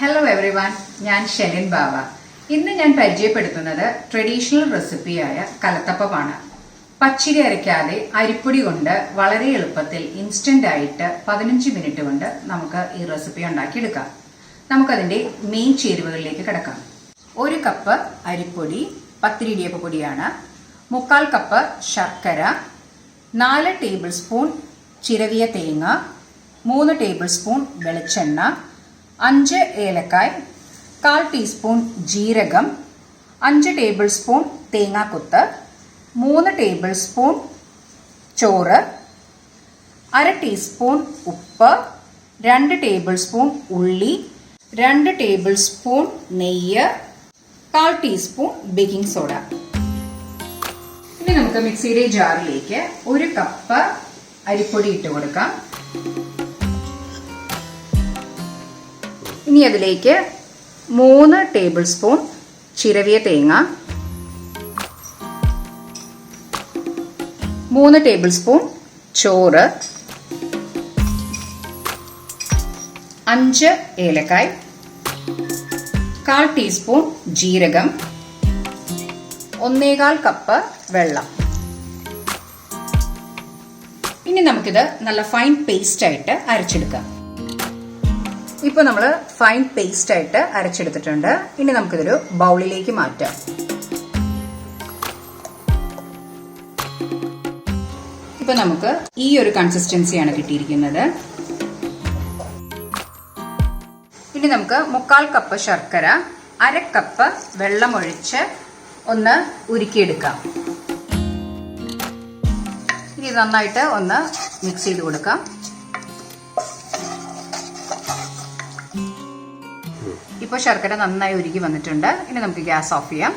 Hello everyone, ഞാൻ ഷെലിൻ ബാവ. ഇന്ന് ഞാൻ പരിചയപ്പെടുത്തുന്നത് ട്രഡീഷണൽ റെസിപ്പിയായ കലത്തപ്പമാണ്. പച്ചരി അരയ്ക്കാതെ അരിപ്പൊടി കൊണ്ട് വളരെ എളുപ്പത്തിൽ ഇൻസ്റ്റന്റ് ആയിട്ട് 15 മിനിറ്റ് കൊണ്ട് നമുക്ക് ഈ റെസിപ്പി ഉണ്ടാക്കിയെടുക്കാം. നമുക്കതിന്റെ മെയിൻ ചേരുവകളിലേക്ക് കിടക്കാം. 1 കപ്പ് അരിപ്പൊടി, പത്തിരി ഇടിയപ്പ പൊടിയാണ്. 3/4 കപ്പ് ശർക്കര, 4 ടേബിൾ സ്പൂൺ ചിരവിയ തേങ്ങ, 3 ടേബിൾ സ്പൂൺ വെളിച്ചെണ്ണ, 5 ഏലക്കായ്, 1/4 ടീസ്പൂൺ ജീരകം, 5 ടേബിൾ സ്പൂൺ തേങ്ങാക്കൊത്ത്, 3 ടേബിൾ സ്പൂൺ ചോറ്, 1/2 ടീസ്പൂൺ ഉപ്പ്, 2 ടേബിൾ സ്പൂൺ ഉള്ളി, 2 ടേബിൾ സ്പൂൺ നെയ്യ്, 1/4 ടീസ്പൂൺ ബേക്കിംഗ് സോഡ. ഇനി നമുക്ക് മിക്സിയുടെ ജാറിലേക്ക് 1 കപ്പ് അരിപ്പൊടി ഇട്ട് കൊടുക്കാം. ഇനി അതിലേക്ക് 3 ടേബിൾ സ്പൂൺ ചിരവിയ തേങ്ങ, 3 ടേബിൾ സ്പൂൺ ചോറ്, 5 ഏലക്കായ്, 1/4 ടീസ്പൂൺ ജീരകം, 1/4 കപ്പ് വെള്ളം. ഇനി നമുക്കിത് നല്ല ഫൈൻ പേസ്റ്റ് ആയിട്ട് അരച്ചെടുക്കാം. ഇപ്പൊ നമ്മൾ ഫൈൻ പേസ്റ്റ് ആയിട്ട് അരച്ചെടുത്തിട്ടുണ്ട്. ഇനി നമുക്കിതൊരു ബൗളിലേക്ക് മാറ്റാം. ഇപ്പൊ നമുക്ക് ഈ ഒരു കൺസിസ്റ്റൻസിയാണ് കിട്ടിയിരിക്കുന്നത്. ഇനി നമുക്ക് 3/4 കപ്പ് ശർക്കര, 1/2 കപ്പ് വെള്ളം ഒഴിച്ച് ഒന്ന് ഉരുക്കിയെടുക്കാം. ഇനി നന്നായിട്ട് ഒന്ന് മിക്സ് ചെയ്ത് കൊടുക്കാം. ഇപ്പോൾ ശർക്കര നന്നായി ഉരുകി വന്നിട്ടുണ്ട്. ഇനി നമുക്ക് ഗ്യാസ് ഓഫ് ചെയ്യാം.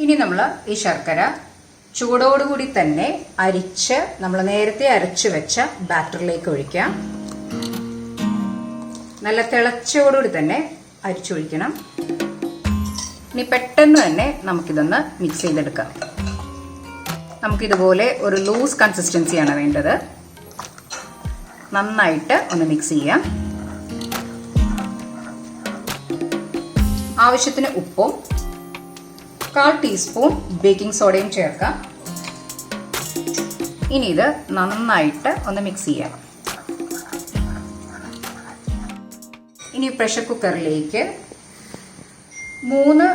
ഇനി നമ്മൾ ഈ ശർക്കര ചൂടോടുകൂടി തന്നെ അരിച്ച് നമ്മൾ നേരത്തെ അരച്ചു വെച്ച ബാറ്ററിലേക്ക് ഒഴിക്കാം. നല്ല തിളച്ചോടുകൂടി തന്നെ അരിച്ചൊഴിക്കണം. ഇനി പെട്ടെന്ന് തന്നെ നമുക്കിതൊന്ന് മിക്സ് ചെയ്തെടുക്കാം. നമുക്കിതുപോലെ ഒരു ലൂസ് കൺസിസ്റ്റൻസിയാണ് വേണ്ടത്. നന്നായിട്ട് ഒന്ന് മിക്സ് ചെയ്യാം. ആവശ്യത്തിന് ഉപ്പും 1/4 ടീസ്പൂൺ ബേക്കിംഗ് സോഡയും ചേർക്കാം. ഇനി ഇത് നന്നായിട്ട് ഒന്ന് മിക്സ് ചെയ്യാം. ഇനി പ്രഷർ കുക്കറിലേക്ക് 3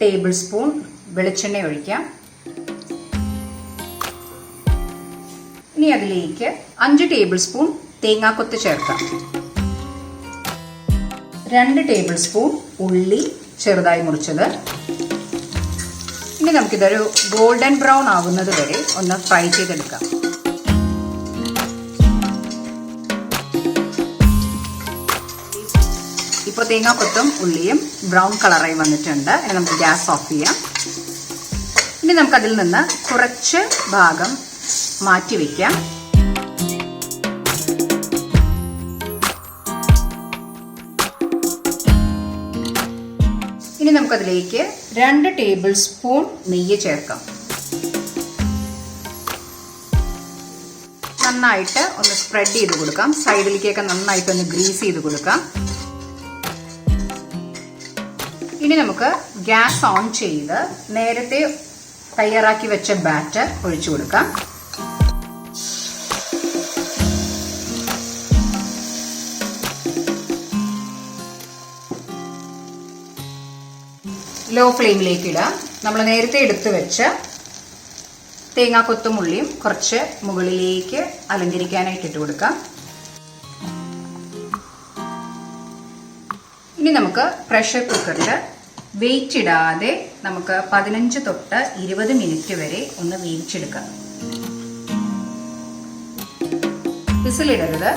ടേബിൾ സ്പൂൺ വെളിച്ചെണ്ണ ഒഴിക്കാം. ഇനി അതിലേക്ക് 5 ടേബിൾ സ്പൂൺ തേങ്ങാക്കൊത്ത് ചേർക്കാം. 2 ടേബിൾ സ്പൂൺ ഉള്ളി ചെറുതായി മുറിച്ചത്. ഇനി നമുക്കിതൊരു ഗോൾഡൻ ബ്രൗൺ ആകുന്നത് വരെ ഒന്ന് ഫ്രൈ ചെയ്തെടുക്കാം. ഇപ്പോൾ തേങ്ങാക്കൊത്തും ഉള്ളിയും ബ്രൗൺ കളറായി വന്നിട്ടുണ്ട്. ഇനി നമുക്ക് ഗ്യാസ് ഓഫ് ചെയ്യാം. ഇനി നമുക്കതിൽ നിന്ന് കുറച്ച് ഭാഗം മാറ്റി വയ്ക്കാം. ഇനി നമുക്കതിലേക്ക് 2 ടേബിൾ സ്പൂൺ നെയ്യ് ചേർക്കാം. നന്നായിട്ട് ഒന്ന് സ്പ്രെഡ് ചെയ്ത് കൊടുക്കാം. സൈഡിലേക്കൊക്കെ നന്നായിട്ട് ഒന്ന് ഗ്രീസ് ചെയ്ത് കൊടുക്കാം. ഇനി നമുക്ക് ഗ്യാസ് ഓൺ ചെയ്ത് നേരത്തെ തയ്യാറാക്കി വെച്ച ബാറ്റർ ഒഴിച്ചു കൊടുക്കാം. ലോ ഫ്ലെയിമിലേക്ക് ഇടാം. നമ്മൾ നേരത്തെ എടുത്തു വെച്ച തേങ്ങാക്കൊത്തും ഉള്ളിയും കുറച്ച് മുകളിലേക്ക് അലങ്കരിക്കാനായിട്ട് ഇട്ട് കൊടുക്കാം. ഇനി നമുക്ക് പ്രഷർ കുക്കറിൽ വെയിറ്റ് ഇടാതെ നമുക്ക് 15 തൊട്ട് 20 മിനിറ്റ് വരെ ഒന്ന് വേവിച്ചെടുക്കാം. വിസിലിടരുത്.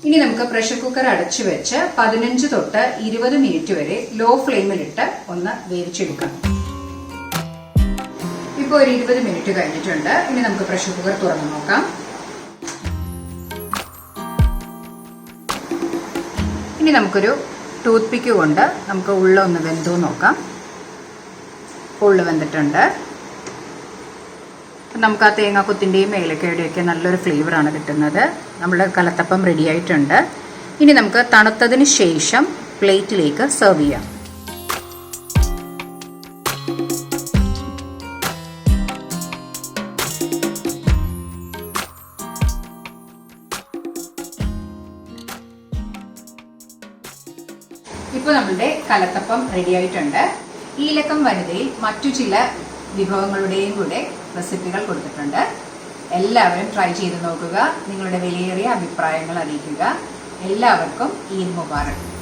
ഇനി നമുക്ക് പ്രഷർ കുക്കർ അടച്ചു വെച്ച് 15 തൊട്ട് 20 മിനിറ്റ് വരെ ലോ ഫ്ലെയിമിലിട്ട് ഒന്ന് വേവിച്ചെടുക്കാം. ഇപ്പോൾ ഒരു 20 മിനിറ്റ് കഴിഞ്ഞിട്ടുണ്ട്. ഇനി നമുക്ക് പ്രഷർ കുക്കർ തുറന്നു നോക്കാം. ഇനി നമുക്കൊരു ടൂത്ത് പിക്ക് കൊണ്ട് നമുക്ക് ഉള്ളൊന്ന് വെന്തോ നോക്കാം. ഉള്ളു വെന്തിട്ടുണ്ട്. നമുക്ക് ആ തേങ്ങാക്കൊത്തിൻ്റെയും ഏലക്കയുടെയൊക്കെ നല്ലൊരു ഫ്ലേവറാണ് കിട്ടുന്നത്. നമ്മുടെ കലത്തപ്പം റെഡി ആയിട്ടുണ്ട്. ഇനി നമുക്ക് തണുത്തതിന് ശേഷം പ്ലേറ്റിലേക്ക് സെർവ് ചെയ്യാം. ഇപ്പോൾ നമ്മളുടെ കലത്തപ്പം റെഡി ആയിട്ടുണ്ട്. ഈ ലക്കം വനിതയിൽ മറ്റു ചില വിഭവങ്ങളുടെയും കൂടെ റെസിപ്പികൾ കൊടുത്തിട്ടുണ്ട്. എല്ലാവരും ട്രൈ ചെയ്ത് നോക്കുക. നിങ്ങളുടെ വിലയേറിയ അഭിപ്രായങ്ങൾ അറിയിക്കുക. എല്ലാവർക്കും ഈദ് മുബാറക്.